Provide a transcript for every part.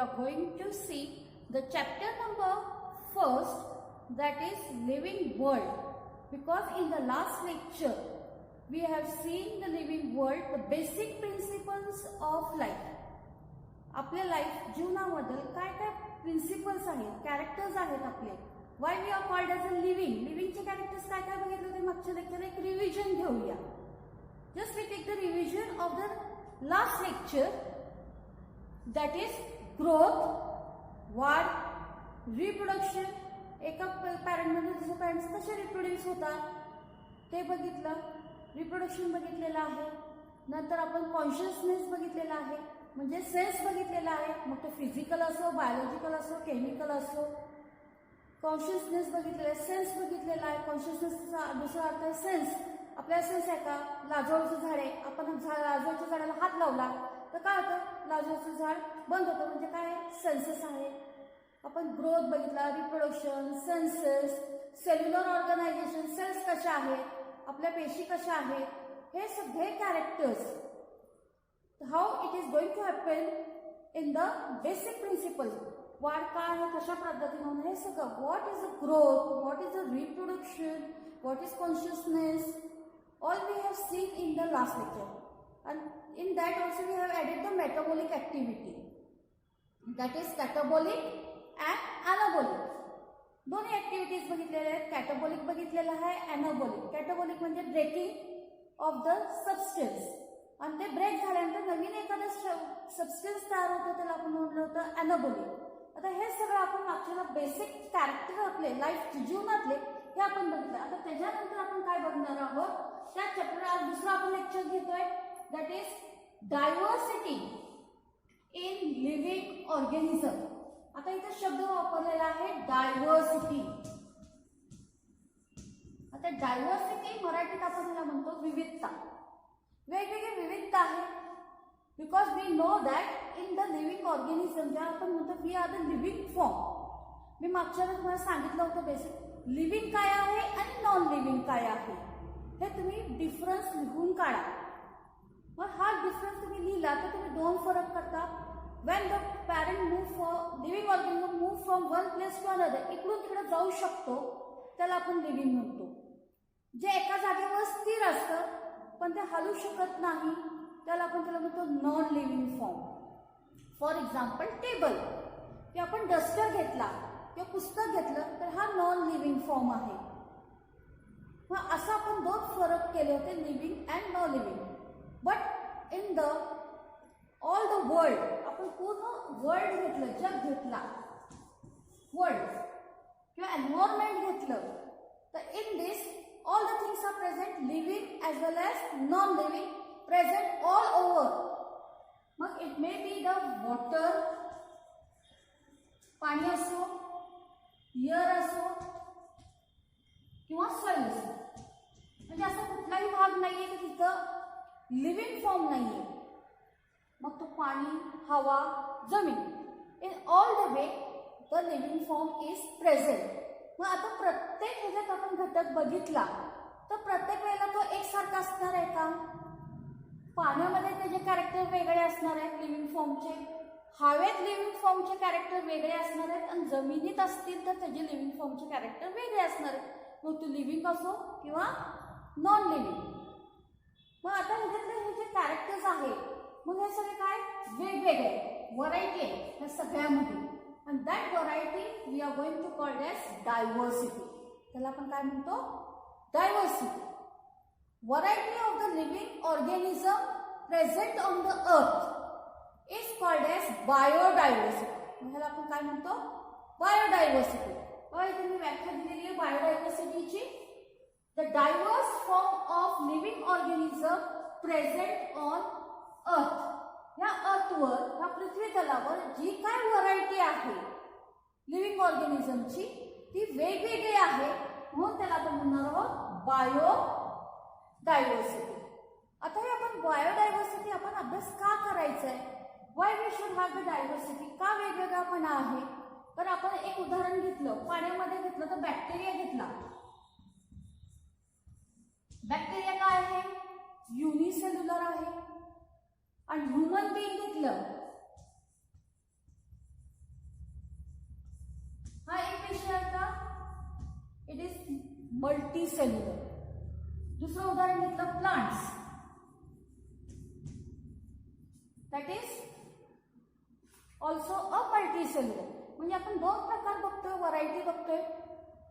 are going to see the chapter number first, that is living world. Because in the last lecture we have seen the living world, the basic principles of life. आपल्या life जीवनामध्ये काय काय principles आहेत, characters आहेत आपले. Why we are called as a living. लिव्हिंगचे characters काय काय बघितले ते मागच्या लेक्चर एक रिव्हिजन घेऊया. Just we take the revision of the last lecture, that is growth, वाढ, रिप्रोडक्शन. एका पॅरेंटमध्ये दुसऱ्या पॅरेंट्स कसे रिप्रोड्यूस होतात ते बघितलं. रिप्रोडक्शन बघितलेलं आहे. नंतर आपण कॉन्शियसनेस बघितलेला आहे, म्हणजे सेन्स बघितलेला आहे. मग तो फिजिकल असो, बायोलॉजिकल असो, केमिकल असो. कॉन्शियसनेस बघितलेला आहे, सेन्स बघितलेला आहे. कॉन्शियसनेसचा दुसरा अर्थ आहे सेन्स. आपल्याला सेन्स आहे का? लाजोळचं झाड आहे, आपण लाजोळच्या झाडाला हात लावला तर काय होतं? लाजोळचं झाड बंद होतं, म्हणजे काय आहे? सेन्सेस आहे. आपण ग्रोथ बघितला, reproduction, senses, cellular organisation, cells कशा आहेत, आपल्या पेशी कशा आहेत, हे सगळे characters. How it is going to happen in the basic principle. वाढ काय आहे, कशा पद्धतीने होणं, हे सगळं. What is a growth, what is a reproduction, what is consciousness, all we have seen in the last lecture. And in that also we have added the metabolic activity, that is catabolic and anabolic. दोन्ही activities बघितलेल्या आहेत. कॅटाबॉलिक बघितलेला आहे, अॅनाबॉलिक. कॅटाबॉलिक म्हणजे breaking of the substance, आणि ते break झाल्यानंतर नवीन एखादं सबस्टन्स तयार होतं, त्याला आपण म्हटलं होतं अॅनाबॉलिक. आता हे सगळं आपण मागच्या बेसिक कॅरेक्टर आपले लाईफ जीवनातले हे आपण बघितलं. आता त्याच्यानंतर आपण काय बघणार आहोत, त्या चॅप्टर आज दुसरा आपण लेक्चर घेतोय, that is diversity in living organism. आता इथे शब्द वापरलेला आहे डायव्हर्सिटी. आता डायव्हर्सिटी मराठीत आपण त्याला म्हणतो विविधता. वेगवेगळी विविधता आहे. Because we know that in the living organism, ज्या आपण म्हणतो we are the living form. मी मागच्या वेळेस तुम्हाला सांगितलं होतं बेसिक लिव्हिंग काय आहे आणि नॉन लिव्हिंग काय आहे, हे तुम्ही डिफरन्स लिहून काढा. मग हा डिफरन्स तुम्ही लिहिला तर तुम्ही दोन फरक करता. When the parent move for living organism move from one place to another, इकडून तिकडे जाऊ शकतो, त्याला आपण लिव्हिंग म्हणतो. जे एका जागेवर स्थिर असतं पण ते हलू शकत नाही, त्याला आपण म्हणतो non living form. For example table, की आपण डस्टर घेतला किंवा पुस्तक घेतलं तर हा नॉन लिव्हिंग फॉर्म आहे. मग असं आपण दोन फरक केले होते, living and non living. But in the all the world, आपण पूर्ण वर्ल्ड घेतलं, जग घेतला, वर्ल्ड किंवा एन्व्हायरमेंट घेतलं, तर in this all the things are present, living as well as non living, present all over. मग it may be the water, पाणी असो, एअर असो किंवा सॉइल असो. म्हणजे असा कुठलाही भाग नाहीये की तिथं लिव्हिंग फॉर्म नाहीये. मग तो पाणी, हवा, जमीन, in all the way the living form is present. मग आता प्रत्येक ह्याच्यात आपण घटक बघितला तर प्रत्येक वेळेला तो एकसारखा असणार आहे का? पाण्यामध्ये त्याचे कॅरेक्टर वेगळे असणार आहेत लिव्हिंग फॉर्मचे, हवेत लिव्हिंग फॉर्मचे कॅरेक्टर वेगळे असणार आहेत, आणि जमिनीत असतील तर त्याचे लिव्हिंग फॉर्मचे कॅरेक्टर वेगळे असणार आहेत. मग तो लिव्हिंग असो किंवा नॉन लिव्हिंग. मग आता ह्याच्यातले हे जे कॅरेक्टर्स आहेत, मग हे सगळे काय वेगवेगळे व्हरायटी आहे ह्या सगळ्यामध्ये. आणि that variety we are going to called as diversity. त्याला आपण काय म्हणतो? Diversity. Variety of the living organism present on the earth is called as biodiversity. ह्याला आपण काय म्हणतो? बायोडायव्हर्सिटी. बघा इथे मी व्याख्या दिलेली आहे बायोडायव्हर्सिटीची. The diverse form of living organism present on earth. या अर्थवर, या पृथ्वी तलावर जी काय व्हरायटी आहे लिव्हिंग ऑर्गॅनिझमची ती वेगवेगळी आहे, म्हणून त्याला आपण म्हणणार आहोत बायोडायव्हर्सिटी. आता हे आपण बायोडायव्हर्सिटी आपण अभ्यास का करायचा आहे? Why we should have the diversity? का वेगवेगळापणा आहे? तर आपण एक उदाहरण घेतलं, पाण्यामध्ये घेतलं तर बॅक्टेरिया घेतला. बॅक्टेरिया काय आहे? युनिसेल्युलर आहे. आणि ह्युमन बीइंग घेतलं मल्टी सेल्युलर. दुसरं उदाहरण घेतलं plants, that is also a multi cellular. म्हणजे आपण दोन प्रकार बघतोय, व्हरायटी बघतोय,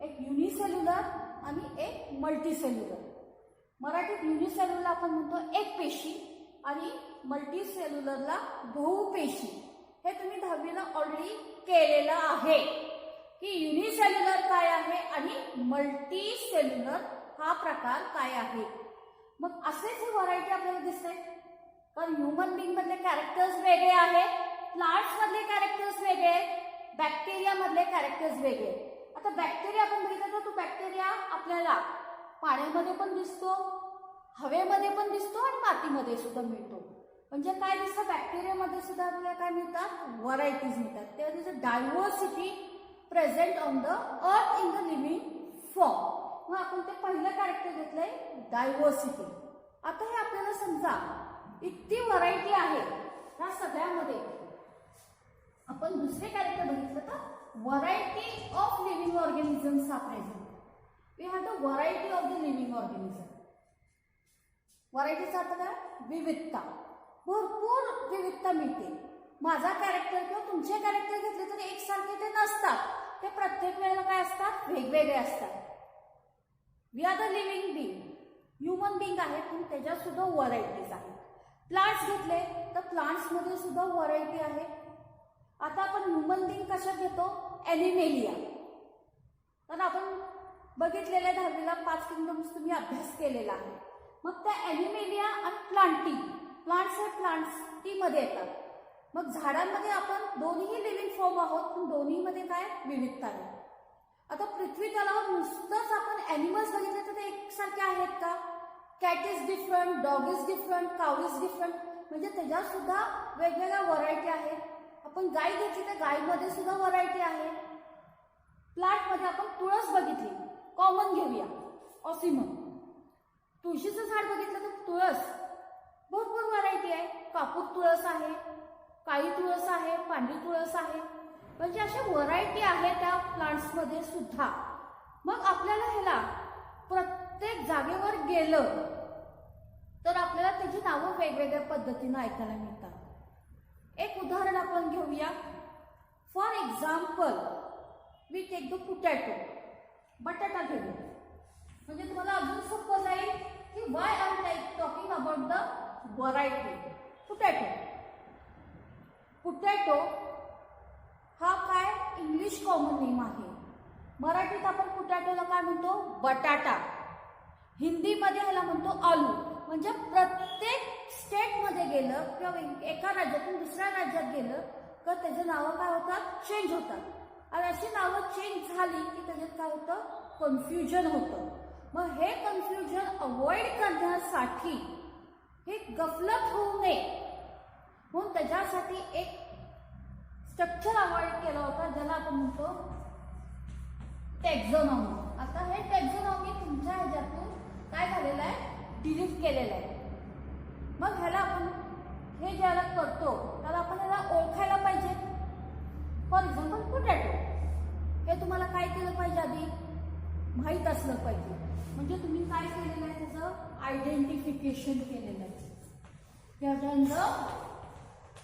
एक युनिसेल्युलर आणि एक मल्टी सेल्युलर. मराठीत युनिसेल्युलर आपण म्हणतो एक पेशी आणि मल्टी सेल्युलरला बहुपेशी. हे तुम्ही 10वीला ऑलरेडी केलेलं आहे की युनिसेल्युलर काय आहे आणि मल्टी सेल्युलर हा प्रकार काय आहे. मग असेच हे व्हरायटी आपल्याला दिसते, कारण ह्युमन बिंग मधले कॅरेक्टर्स वेगळे आहेत, प्लांट्स मधले कॅरेक्टर्स वेगळे आहेत, बॅक्टेरिया मधले कॅरेक्टर्स वेगळे. आता बॅक्टेरिया आपण बघितलं तर तो बॅक्टेरिया आपल्याला पाण्यामध्ये पण दिसतो, हवेमध्ये पण दिसतो आणि मातीमध्ये सुद्धा मिळतो. म्हणजे काय दिसतं, बॅक्टेरियामध्ये सुद्धा आपल्याला काय मिळतात, व्हरायटीज मिळतात. There is a diversity present on the earth in the living form. मग आपण ते पहिलं कॅरेक्टर घेतलंय डायव्हर्सिटी. आता हे आपल्याला समजा इतकी व्हरायटी आहे ह्या सगळ्यामध्ये, आपण दुसरे कॅरेक्टर बघितलं तर व्हरायटी ऑफ लिव्हिंग ऑर्गॅनिझम्स हा present. We have the variety of the living organism. व्हरायटीचा अर्थ काय, विविधता. भरपूर विविधता मिळते. माझा कॅरेक्टर किंवा तुमचे कॅरेक्टर घेतले तर एकसारखे ते नसतात, ते प्रत्येक वेळेला काय असतात, वेगवेगळे असतात. We are the living being, human being आहे पण त्याच्यात सुद्धा व्हरायटीज आहेत. प्लांट्स घेतले तर प्लांट्समध्ये सुद्धा व्हरायटी आहे. आता आपण ह्युमन बिंग कशात घेतो, ॲनिमेलिया. तर आपण बघितलेल्या 10वीला 5 किंगडम्स तुम्ही अभ्यास केलेला आहे. मग त्या ॲनिमेलिया आणि प्लांटिंग, प्लांट्स हे प्लांट्स टी मध्ये येतात. मग झाडांमध्ये आपण दोन्ही लिव्हिंग फॉर्म आहोत, पण दोन्हीमध्ये काय विविधता आहे. आता पृथ्वी तलावर नुसतंच आपण ॲनिमल्स बघितले तर ते एकसारखे आहेत का, cat is different, dog is different, cow is different. म्हणजे त्याच्यात सुद्धा वेगवेगळ्या व्हरायटी आहेत. आपण गाय घेतली तर गायमध्ये सुद्धा व्हरायटी आहे. प्लांटमध्ये आपण तुळस बघितली, कॉमन घेऊया, ऑसिमम. तुळशीचं झाड बघितलं तर तुळस भरपूर व्हरायटी आहे. कापूर तुळस आहे, काळी तुळस आहे, पांढरी तुळस आहे. म्हणजे अशा व्हरायटी आहे त्या प्लांट्समध्ये सुद्धा. मग आपल्याला ह्याला प्रत्येक जागेवर गेलं तर आपल्याला त्याची नावं वेगवेगळ्या पद्धतीनं ऐकायला मिळतात. एक उदाहरण आपण घेऊया. For example we take the potato. बटाटा घेऊया, म्हणजे तुम्हाला अजून सोपं जाईल की why I talking about the variety. Potato, potato हा काय इंग्लिश कॉमन नेम आहे. मराठीत आपण पोटॅटोला काय म्हणतो, बटाटा. हिंदीमध्ये ह्याला म्हणतो आलू. म्हणजे प्रत्येक स्टेटमध्ये गेलं किंवा एका राज्यातून दुसऱ्या राज्यात गेलं तर त्याची नावं काय होतात, चेंज होतात. आणि अशी नावं चेंज झाली की त्याच्यात काय होतं, कन्फ्युजन होतं. मग हे कन्फ्युजन अवॉइड करण्यासाठी, हे गफलत होऊ नये म्हणून त्याच्यासाठी एक स्ट्रक्चर अवॉइड केला होता ज्याला आपण म्हणतो टॅक्झॉनॉमी. आता हे टॅक्झॉनॉमी तुमच्या ह्याच्यातून काय झालेलं आहे, डिलीट केलेलं आहे. मग ह्याला आपण हे ज्याला करतो त्याला आपण ह्याला ओळखायला पाहिजे. फॉर एक्झाम्पल पोटॅटो, हे तुम्हाला काय केलं पाहिजे, आधी माहीत असलं पाहिजे. म्हणजे तुम्ही काय केलेलं आहे, त्याचं आयडेंटिफिकेशन केलेलं आहे. त्याच्यानंतर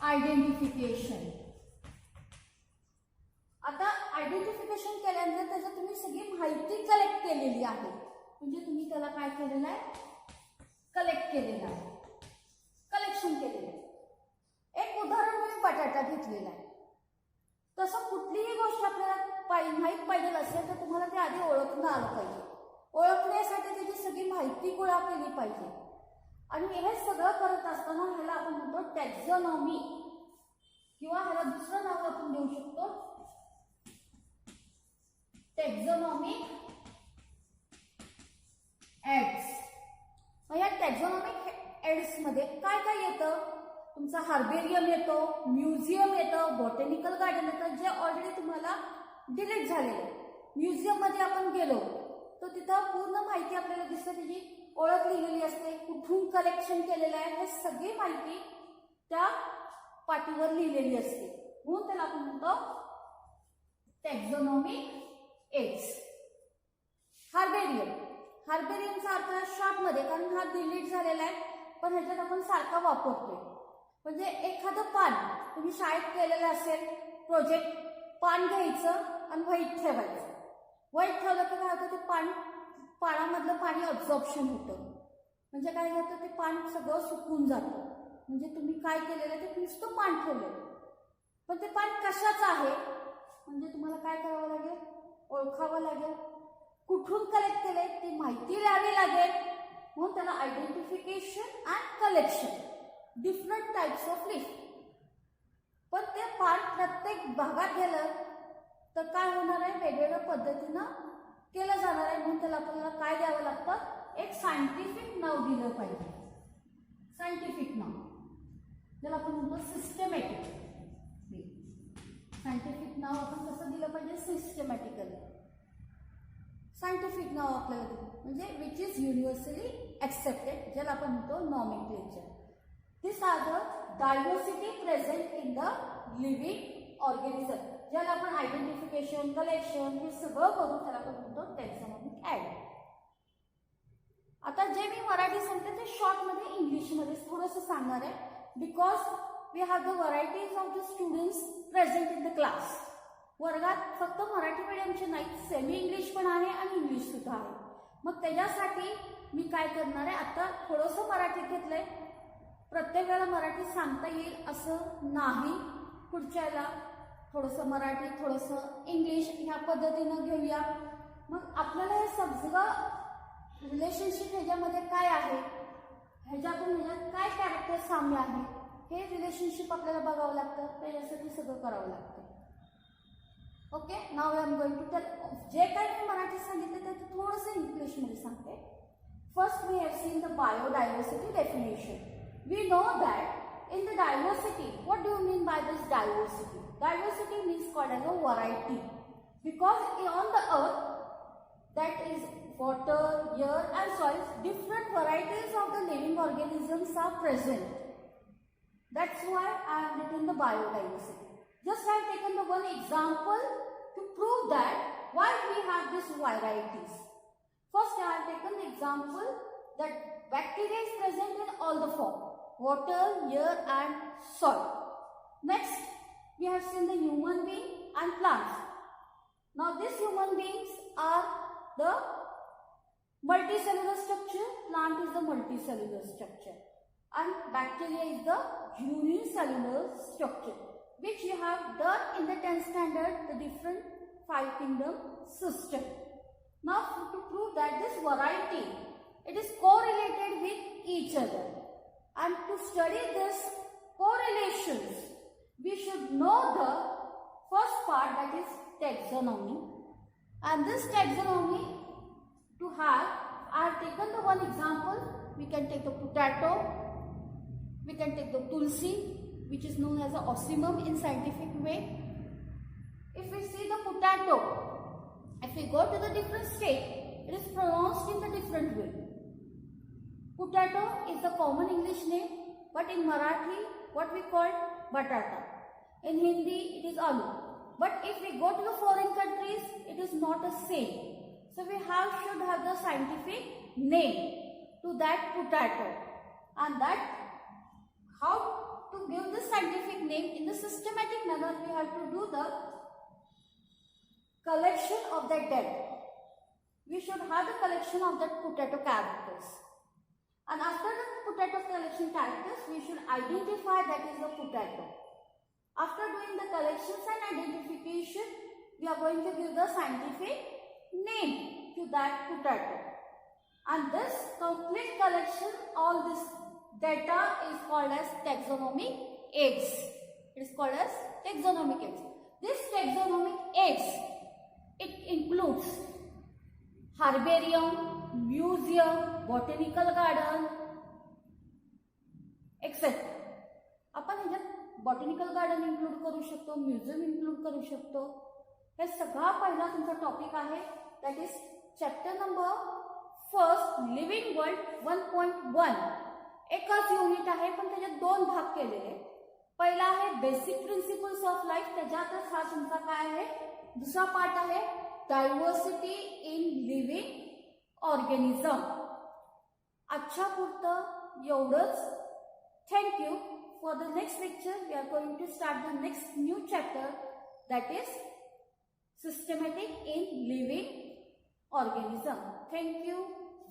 आयडेंटिफिकेशन. आता आयडेंटिफिकेशन केल्यानंतर त्याचं तुम्ही सगळी माहिती कलेक्ट केलेली आहे. म्हणजे तुम्ही त्याला काय केलेलं आहे, कलेक्ट केलेलं आहे, कलेक्शन केलेलं आहे. एक उदाहरण म्हणजे बटाटा घेतलेला आहे. तसं कुठलीही गोष्ट आपल्याला माहीत पाहिजे असेल तर तुम्हाला ते आधी ओळखणं आलं पाहिजे. ओळखण्यासाठी त्याची सगळी माहिती गोळा केली पाहिजे. आणि हे सगळं करत असताना ह्याला आपण म्हणतो टॅक्झॉनॉमी, किंवा ह्याला दुसरं नाव आपण देऊ शकतो टॅक्झॉनॉमिक एड्स. या टॅक्झॉनॉमिक एड्स मध्ये काय काय येतं, तुमचा हार्बेरियम येतो, म्युझियम येतं, बॉटॅनिकल गार्डन येतं, जे ऑलरेडी तुम्हाला डिलीट झालेलं. म्युझियम मध्ये आपण गेलो तर तिथं पूर्ण माहिती आपल्याला दिसते, त्याची ओळख लिहिलेली असते, कुठून कलेक्शन केलेलं आहे हे सगळी माहिती त्या पाटीवर लिहिलेली असते. म्हणून त्याला आपण म्हणतो टॅक्झॉनॉमिक एड्स. हार्बेरियम, शॉर्टमध्ये, कारण हा डिलीट झालेला आहे पण ह्याच्यात आपण सारखा वापरतोय. म्हणजे एखादं पान तुम्ही शाळेत केलेलं असेल प्रोजेक्ट, पान घ्यायचं आणि वहीत ठेवायचं. वहीत ठेवलं की काय होतं, ते पानामधलं पाणी अब्झॉर्प्शन होतं. म्हणजे काय होतं, ते पान सगळं सुकून जातं. म्हणजे तुम्ही काय केलेलं ते नुसतं पान ठेवलेलं, पण ते पान कशाचं आहे म्हणजे तुम्हाला काय करावं लागेल, ओळखावं लागेल. कुठून कलेक्ट केले ती माहिती द्यावी लागेल. म्हणून त्याला identification and collection, different types of leaf. पण ते पान प्रत्येक भागात गेलं तर काय होणार आहे, वेगवेगळ्या पद्धतीनं केलं जाणार आहे. म्हणून त्याला आपल्याला काय द्यावं लागतं, एक सायंटिफिक नाव दिलं पाहिजे. सायंटिफिक नाव ज्याला आपण म्हणतो सिस्टमॅटिक. सायंटिफिक नाव आपण कसं दिलं पाहिजे, सिस्टमॅटिकली. सायंटिफिक नाव आपल्याला दिलं म्हणजे विच इज युनिव्हर्सली ॲक्सेप्टेड, ज्याला आपण म्हणतो nomenclature. This are the diversity present in the living organism, ज्याला आपण आयडेंटिफिकेशन, कलेक्शन हे सगळं करून त्याला आपण म्हणतो टॅक्सॉनॉमिक ॲड. आता जे मी मराठी सांगते ते शॉर्टमध्ये इंग्लिशमध्ये थोडंसं सांगणार आहे, because we have the varieties of the students present in the class. वर्गात फक्त मराठी मीडियमचे नाही, सेमी इंग्लिश पण आहे आणि इंग्लिश सुद्धा आहे. मग त्याच्यासाठी मी काय करणार आहे, आता थोडंसं मराठीत घेतलंय. प्रत्येक वेळेला मराठी सांगता येईल असं नाही. पुढच्याला थोडंसं मराठी थोडंसं इंग्लिश ह्या पद्धतीनं घेऊया. मग आपल्याला हे सगळं रिलेशनशिप ह्याच्यामध्ये काय आहे, ह्याच्यातून ह्याच्यात काय कॅरेक्टर साम्य आहे, हे रिलेशनशिप आपल्याला बघावं लागतं. त्याच्यासाठी सगळं करावं लागतं. Okay, now I am going to tell. जे काही मी मराठी सांगितलं ते थोडंसं इंग्लिशमध्ये सांगते. First we have seen the biodiversity definition. We know that in the diversity, what do you mean by this diversity? Diversity means called as a variety, because on the earth, that is water, air and soil, different varieties of the living organisms are present. That's why I have written the biodiversity. Just I have taken the one example to prove that why we have these varieties. First I have taken the example that bacteria is present in all the form: water, air and soil. Next, we have seen the human being and plants. Now these human beings are the multicellular structure, plant is the multicellular structure, and bacteria is the unicellular structure, which you have done in the 10th standard, the different 5 kingdom system. Now to prove that this variety, it is correlated with each other. And to study this correlations, we should know the first part, that is taxonomy. And this taxonomy, to have, I have taken the one example. We can take the potato, we can take the tulsi, which is known as a ocimum in scientific way. If we see the potato, if we go to the different state, it is pronounced in the different way. Potato is the common English name, but in Marathi, what we call batata. In Hindi, it is aloo. But if we go to the foreign countries, it is not the same. So we should have the scientific name to that potato. And that, how to give the scientific name in the systematic manner, we have to do the collection of that data. We should have the collection of that potato characters. And after the potato collection characters, we should identify that is the potato. After doing the collections and identification, we are going to give the scientific name to that potato. And this complete collection, all this data is called as taxonomic aids. It is called as taxonomic aids. This taxonomic aids, it includes herbarium, museum, botanical garden etcetera. आपण ह्याच्यात botanical garden include करू शकतो, museum include करू शकतो. हे सगळा पहिला तुमचा टॉपिक आहे, that is chapter number first, living world 1.1. एकच युनिट आहे पण त्याच्यात 2 भाग केलेले. पहिला आहे बेसिक प्रिन्सिपल्स ऑफ लाईफ, त्याच्यातच हा तुमचा काय आहे, दुसरा पार्ट आहे डायव्हर्सिटी इन लिव्हिंग organism. आजच्या पुरतं एवढंच. Thank you. For the next lecture, we are going to start the next new chapter, that is systematic in living organism. Thank you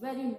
very much.